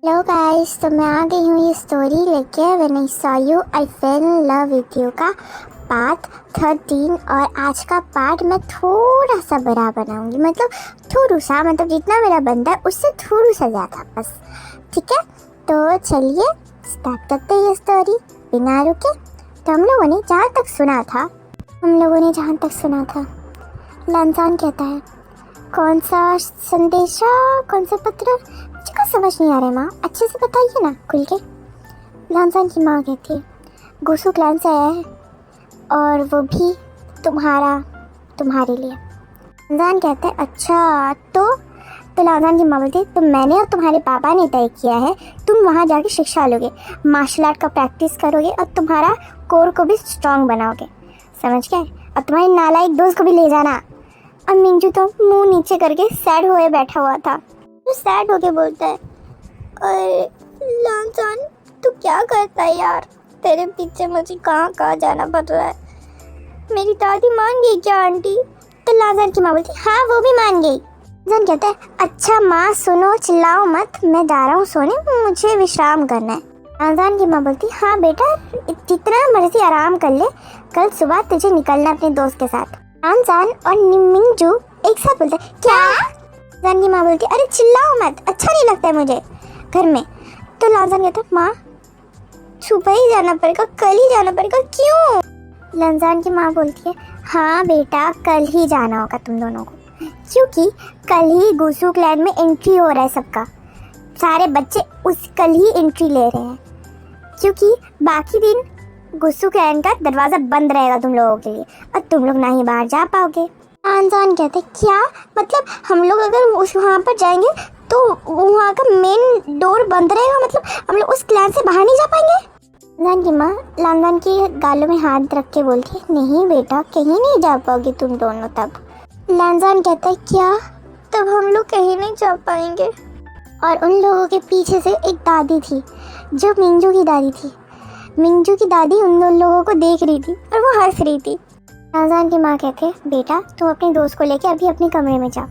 Hello guys, तो मैं आ गई हूँ ये स्टोरी लेके when I saw you I fail in love with you का पार्ट 13। और आज का पार्ट मैं थोड़ा सा बड़ा बनाऊंगी, मतलब थोड़ा सा, मतलब जितना मेरा बनता है उससे थोड़ा सा ज़्यादा बस। ठीक है, तो चलिए स्टार्ट करते हैं ये स्टोरी बिना रुके। तो हम लोगों ने जहाँ तक सुना था लंजान कहता है, कौन सा संदेशा, कौन सा पत्र, मुझे समझ नहीं आ रहा है माँ, अच्छे से बताइए ना खुल के। लंजान की माँ कहती है, गुसू क्लैन से आया है और वो भी तुम्हारे लिए। लंजान कहते हैं, अच्छा तो लंजान की माँ बोलती है, तो मैंने और तुम्हारे पापा ने तय किया है तुम वहाँ जाके शिक्षा लोगे, मार्शल आर्ट का प्रैक्टिस करोगे और तुम्हारा कोर को भी स्ट्रांग बनाओगे, समझ गए? और तुम्हारे नालायक दोस्त को भी ले जाना। और मिंजू तो मुंह नीचे करके सैड हुए बैठा हुआ था। तो सैड होके बोलता है, अरे लंजान तू क्या करता है यार, तेरे पीछे मुझे कहाँ जाना पड़ रहा है। मेरी दादी मान गई क्या आंटी? तो लंजान की माँ बोलती, हाँ वो भी मान गई। लंजान कहता है, अच्छा माँ सुनो, चिल्लाओ मत, मैं जा रहा हूँ सोने, मुझे विश्राम करना है। लंजान की माँ बोलती, हाँ बेटा जितना मर्जी आराम कर ले, कल सुबह तुझे निकलना अपने दोस्त के साथ। लंजान और मिंजू एक साथ बोलते, क्या? लंजान की माँ बोलती, अरे चिल्लाओ मत, अच्छा नहीं लगता है मुझे घर में। तो लंजान कहता, माँ सुबह ही जाना पड़ेगा, कल ही जाना पड़ेगा, क्यों? लंजान की माँ बोलती है, हाँ बेटा कल ही जाना होगा तुम दोनों को, क्योंकि कल ही गुसू क्लैन में एंट्री हो रहा है सबका, सारे बच्चे उस कल ही एंट्री ले रहे हैं, क्योंकि बाकी दिन गुसू क्लैन का दरवाज़ा बंद रहेगा तुम लोगों के लिए और तुम लोग ना ही बाहर जा पाओगे। लंजान कहते, क्या मतलब हम लोग अगर उस वहाँ पर जाएंगे तो वहाँ का मेन डोर बंद रहेगा, मतलब हम लोग उस क्लैन से बाहर नहीं जा पाएंगे? लंजान की माँ लंजान की गालों में हाथ रख के बोलती है, नहीं बेटा कहीं नहीं जा पाओगे तुम दोनों तब। लंजान कहता है, क्या तब हम लोग कहीं नहीं जा पाएंगे? और उन लोगों के पीछे से एक दादी थी जो मिंजू की दादी थी। मिंजू की दादी उन दोनों लोगों को देख रही थी और वो हंस रही थी। लंजान की माँ कहते, बेटा तुम अपने दोस्त को लेके अभी अपने कमरे में जाओ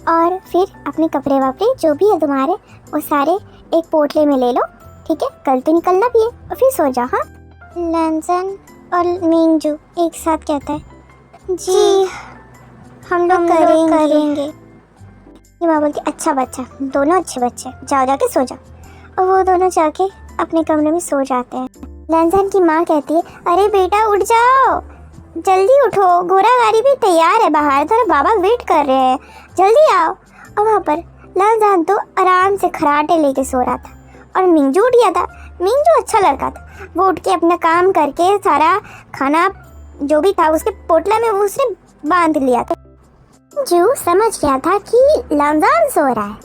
और फिर अपने कपड़े वपड़े जो भी है तुम्हारे वो सारे एक पोटले में ले लो, ठीक है? कल तो निकलना भी है और फिर सो जाओ। हाँ, लंजान और मिंजू एक साथ कहता है, जी हम लोग करेंगे। ये माँ बोलती, अच्छा बच्चा, दोनों अच्छे बच्चे, जाओ जाके सो जाओ। और वो दोनों जाके अपने कमरे में सो जाते हैं। लंजान की माँ कहती है, अरे बेटा उठ जाओ, जल्दी उठो, घोड़ा गाड़ी भी तैयार है बाहर, तेरे बाबा वेट कर रहे हैं, जल्दी आओ। और वहाँ पर लंजान तो आराम से खराटे लेके सो रहा था और मिंजू उठ गया था। मिंजू अच्छा लड़का था, वो उठ के अपना काम करके सारा खाना जो भी था उसके पोटला में उसने बांध लिया था। मिंजू समझ गया था कि लंजान सो रहा है,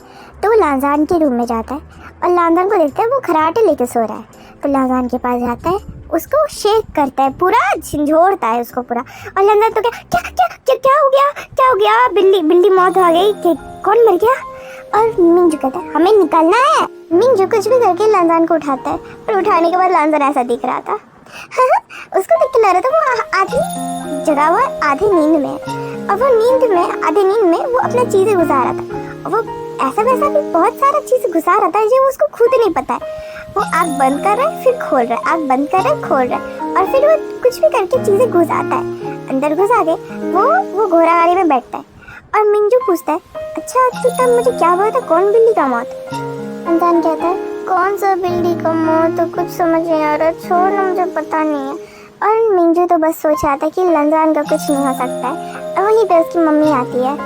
तो वो लंजान के रूम में जाता है और लंजान को देखता है वो खराटे लेके सो रहा है। तो लंजान के पास जाता है, उसको शेक करता है, पूरा झंझोड़ता है उसको पूरा। और लंजान तो क्या हो गया, बिल्ली मौत हो गई, कौन मर गया? और मिंजू कहता है, हमें निकलना है। मिंजू कुछ भी करके लंजान को उठाता है, और उठाने के बाद लंजान ऐसा दिख रहा था उसको देख के लग रहा था वो आधी जगा हुआ आधी नींद में, और वो आधी नींद में वो अपना चीज़ें घुसा रहा था। वो ऐसा वैसा भी बहुत सारा चीज़ घुसा रहा था जो उसको खुद नहीं पता है। वो आँख बंद कर रहा है फिर खोल रहा है, आँख बंद कर रहा है खोल रहा है, और फिर वो कुछ भी करके चीज़ें घुसाता है। अंदर घुसा के वो घोड़ा गाड़ी में बैठता है और मिंजू पूछता है, अच्छा तू तब मुझे क्या बोला था, कौन बिल्ली का मौत? लंजान कहता है, कौन सा बिल्ली का मौत, तो कुछ समझ नहीं आ रहा, छोड़ ना, मुझे पता नहीं है। और मिंजू तो बस सोच रहा था कि लंजान का कुछ नहीं हो सकता है। और वहीं पे उसकी मम्मी आती है।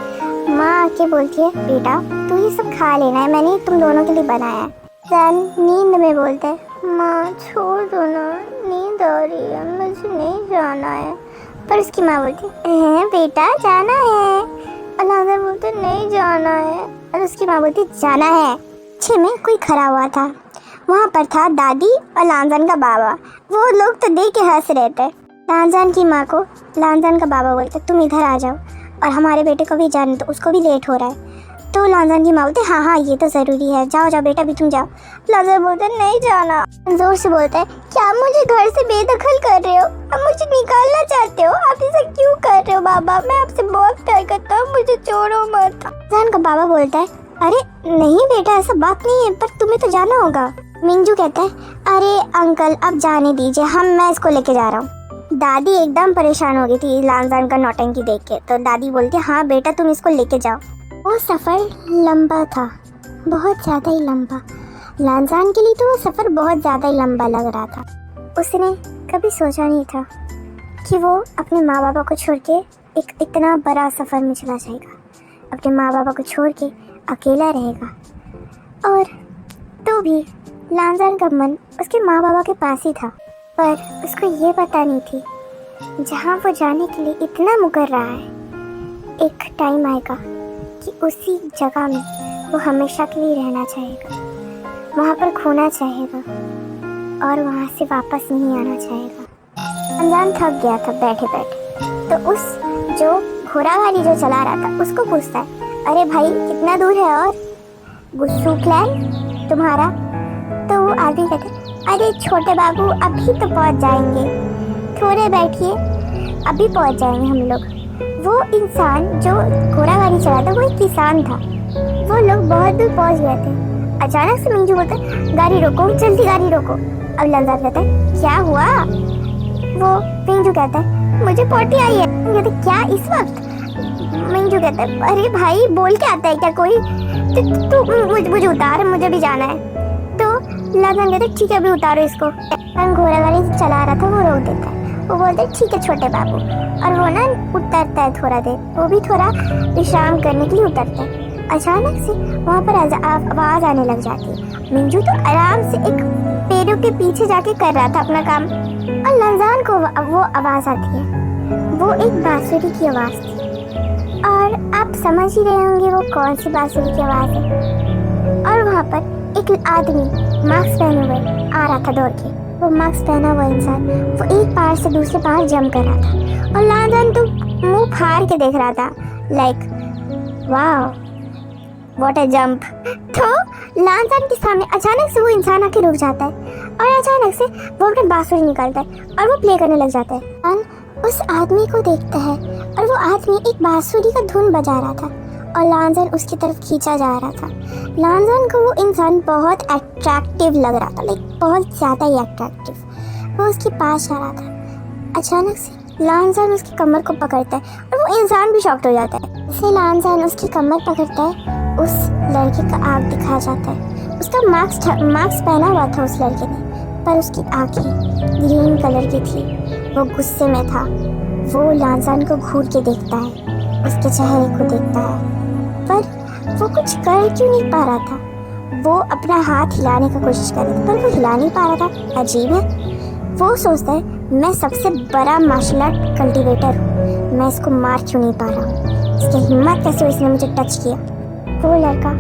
माँ आके बोलती है, बेटा तू ये सब खा लेना है, मैंने तुम दोनों के लिए बनाया है। सन नींद में बोलते है, माँ छोड़ दो ना, नींद आ रही है, मुझे नहीं जाना है। पर उसकी माँ बोलती है, बेटा जाना है। और लंजान बोलते नहीं जाना है, और उसकी माँ बोलती जाना है। पीछे में कोई खड़ा हुआ था, वहाँ पर था दादी और लंजान का बाबा। वो लोग तो देख के हंस रहे थे। लंजान की माँ को लंजान का बाबा बोलते, तुम इधर आ जाओ और हमारे बेटे को भी जाने दो, उसको भी लेट हो रहा है। तो लंजान की माँ बोलते, हाँ ये तो ज़रूरी है, जाओ जाओ बेटा भी तुम जाओ। लंजान बोलते नहीं जाना, जोर से बोलता है, क्या मुझे घर से बेदखल कर रहे हो, आप मुझे निकालना चाहते हो, आप ऐसा क्यों कर रहे हो बाबा, मैं आपसे बहुत प्यार करता हूँ, मुझे छोड़ो मत। लंजान का बाबा बोलता है, अरे नहीं बेटा, ऐसा बात नहीं है, पर तुम्हें तो जाना होगा। मिंजू कहता है, अरे अंकल अब जाने दीजिए, मैं इसको लेके जा रहा हूँ। दादी एकदम परेशान हो गई थी लांजान का नौटंकी देख के, तो दादी बोलती है, हाँ बेटा तुम इसको लेके जाओ। वो सफ़र लंबा था, बहुत ज़्यादा ही लंबा। लांजान के लिए तो वो सफ़र बहुत ज़्यादा ही लंबा लग रहा था। उसने कभी सोचा नहीं था कि वो अपने माँ बाबा को छोड़ के एक इतना बड़ा सफ़र में चला जाएगा, अपने माँ बाबा को छोड़ के अकेला रहेगा। और तो भी लांजान का मन उसके माँ बाबा के पास ही था, पर उसको ये पता नहीं थी जहाँ वो जाने के लिए इतना मुकर रहा है, एक टाइम आएगा कि उसी जगह में वो हमेशा के लिए रहना चाहेगा, वहाँ पर खोना चाहेगा और वहाँ से वापस नहीं आना चाहेगा। लांजान थक गया था बैठे बैठे, तो उस जो घोड़ा वाली जो चला रहा था उसको पूछता है, अरे भाई कितना दूर है और गुस्सू क्लैन तुम्हारा? तो वो आदमी कहता है, अरे छोटे बाबू अभी तो पहुंच जाएंगे, थोड़े बैठिए अभी पहुंच जाएंगे हम लोग। वो इंसान जो घोड़ा गाड़ी चला था वो एक किसान था। वो लोग बहुत दूर पहुंच गए थे। अचानक से मिंजू बोलता है, गाड़ी रोको, जल्दी गाड़ी रोको। अब लांजान कहता है, क्या हुआ? वो मिंजू कहता है, मुझे पोटी आई है। कहते क्या इस वक्त? मिंजू कहता है, अरे भाई बोल के आता है क्या कोई? तो मुझे उतार, मुझे भी जाना है। तो लांजान कहता है, ठीक है अभी उतारो इसको। घोड़ा गाड़ी चला रहा था वो रोक देता है, वो बोलते हैं ठीक है छोटे बाबू, और वो ना उतरता है थोड़ा देर, वो भी थोड़ा विश्राम करने के लिए उतरता है। अचानक से वहाँ पर आवाज़ आने लग जाती है। मिंजू तो आराम से एक पेड़ों के पीछे जाके कर रहा था अपना काम, और लांजान को वो आवाज़ आती है। वो एक बांसुरी की आवाज़ थी, और आप समझ ही रहे होंगे वो कौन सी बांसुरी की आवाज़ है। और वहाँ पर एक आदमी मास्क पहने हुए आ रहा था दौड़ के। वो मास्क पहना हुआ इंसान वो एक पहाड़ से दूसरे पहाड़ जंप कर रहा था, और लांजान तो मुंह फाड़ के देख रहा था, लाइक वाह व्हाट अ जंप। तो लांजान के सामने अचानक से वो इंसान आके रुक जाता है, और अचानक से वो अपने बांसुरी निकालता है और वो प्ले करने लग जाता है। उस आदमी को देखता है, और वो आदमी एक बांसुरी का धुन बजा रहा था, और लांजान उसकी तरफ खींचा जा रहा था। लांजान को वो इंसान बहुत अट्रैक्टिव लग रहा था, लाइक बहुत ज़्यादा ही अट्रैक्टिव। वो उसके पास आ रहा था। अचानक से लांजान उसकी कमर को पकड़ता है, और वो इंसान भी शॉक्ड हो जाता है। जैसे लांजान उसकी कमर पकड़ता है, उस लड़के का आँख दिखा जाता है। उसका मास्क पहना हुआ था उस लड़के ने, पर उसकी आँखें ग्रीन कलर की थी। वो गुस्से में था। वो लांजान को घूर के देखता है, उसके चेहरे को देखता है, पर वो कुछ कर क्यों नहीं पा रहा था। वो अपना हाथ हिलाने का कोशिश कर रहा था, पर वो हिला नहीं पा रहा था। अजीब है। वो सोचता है, मैं सबसे बड़ा मार्शल आर्ट कल्टिवेटर हूँ, मैं इसको मार क्यों नहीं पा रहा हूँ, इसकी हिम्मत कैसे हुई इसने मुझे टच किया। वो लड़का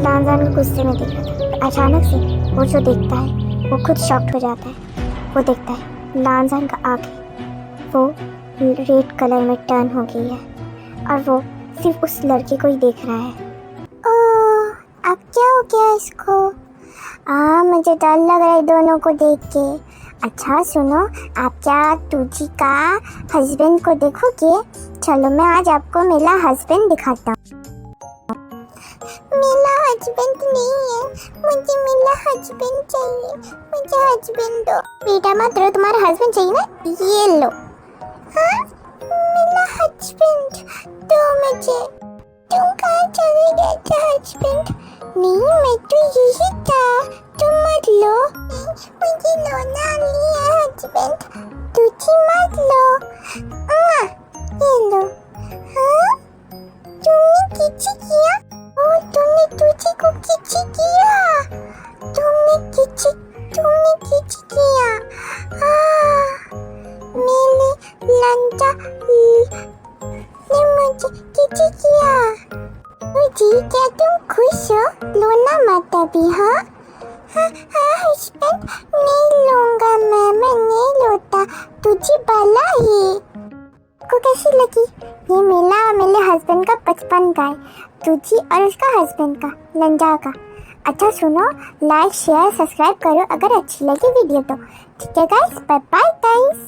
लांजान को गुस्से में देख रहा था। अचानक से वो जो देखता है वो खुद शॉक्ड हो जाता है। वो देखता है लांजान का आँखें वो रेड कलर में टर्न हो गई है, और वो सिर्फ उस लड़के को ही देख रहा है। ओह अब क्या हो गया इसको? मुझे डर लग रहा है दोनों को देख के। अच्छा सुनो, आप क्या तुझी का हस्बैंड को देखोगे? चलो मैं आज आपको मेरा हस्बैंड दिखाता हूँ। मेरा हस्बैंड नहीं है, मुझे मेरा हस्बैंड चाहिए, मुझे हस्बैंड दो। बेटा मत रो, तुम्हारा हस्बैंड चाहिए ना, ये लो। हाँ मेरा हस्बैंड दो मुझे। तुम कहाँ चले गए थे हस्बैंड? नहीं मैं तो यही था, तुम मत लो। मुझे लोना नहीं है हस्बैंड, तुझी मत लो। ये लो। हाँ तुमने किसी किया? ओ तुमने तुझी को किसी किया? तुमने किसी किया? मेरे लंचा ने मुझे किसी किया। जी क्या तुम खुश हो? लोना मत अभी। हाँ हस्बैंड नहीं लूंगा मैं नहीं लोता, तुझे भला ही। को कैसी लगी ये मेला? मेरे हस्बैंड का बचपन का है, तुझी और उसका हस्बैंड का लंजा का। अच्छा सुनो, लाइक शेयर सब्सक्राइब करो अगर अच्छी लगी वीडियो तो। ठीक है गाइस, बाय बाय गाइस।